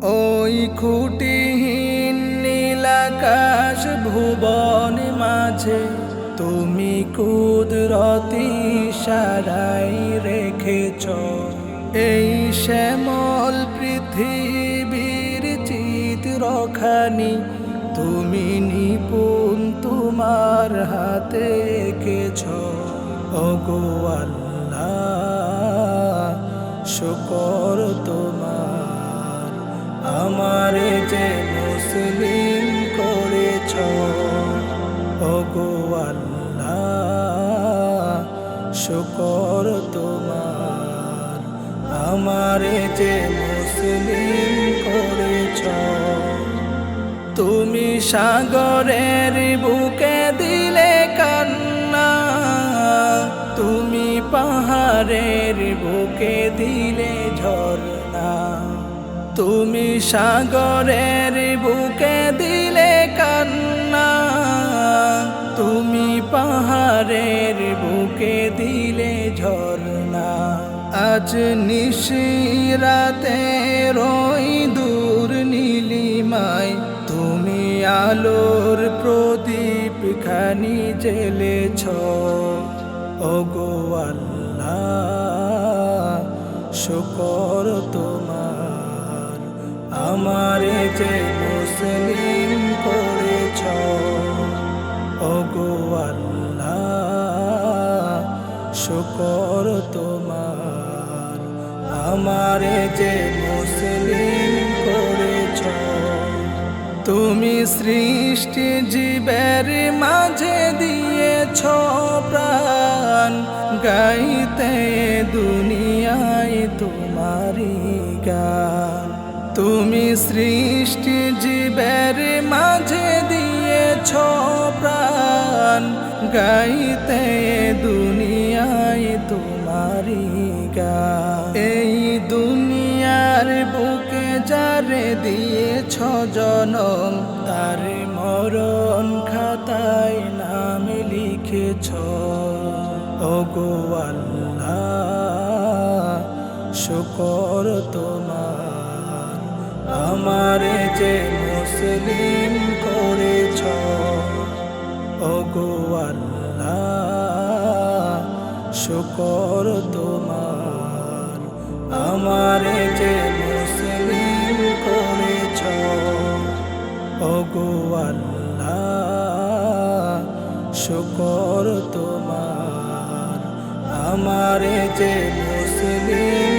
ওই খুঁটিহীন নীলাকাশ ভুবন মাঝে তুমি কুদরতি ইশারায় রেখেছ এই শ্যামল পৃথিবীর চিত্রখানি তুমি নিপুণ তোমার হাতে এঁকেছ। ওগো আল্লাহ শুকর তোমার, আমারে যে মুসলিম করেছ। ওগো আল্লাহ শুকর তোমার, আমারে যে মুসলিম করেছ। তুমি সাগরের বুকে দিলে কান্না, তুমি পাহাড়ের বুকে দিলে ঝরনা। তুমি সাগরের বুকে দিলে কান্না, তুমি পাহাড়ের বুকে দিলে ঝরনা। আজ নিশিরাতে রই দূর নীলিমায় তুমি আলোর প্রদীপ খানি জ্বেলেছ। ওগো আল্লাহ শুকর তোমার, আমারে যে মুসলিম করেছ। ওগো আল্লাহ শুকর তোমার, আমারে যে মুসলিম করেছ। তুমি সৃষ্টি জীবের মাঝে দিয়েছ প্রাণ, গাইতে দুনিয়ায় তোমারি গান। তুমি সৃষ্টি জীবের মাঝে দিয়েছ প্রাণ, গাইতে দুনিয়ায় তোমারি গান। এই দুনিয়ার বুকে যারে দিয়েছ জনম, তার মরণ খাতায় নাম লিখেছ। ওগো আল্লাহ শুকর তোমার, আমারে যে মুসলিম করেছ। ওগো আল্লাহ শুকর তোমার, আমারে যে মুসলিম করেছ। ওগো আল্লাহ শুকর তোমার, আমারে যে মুসলিম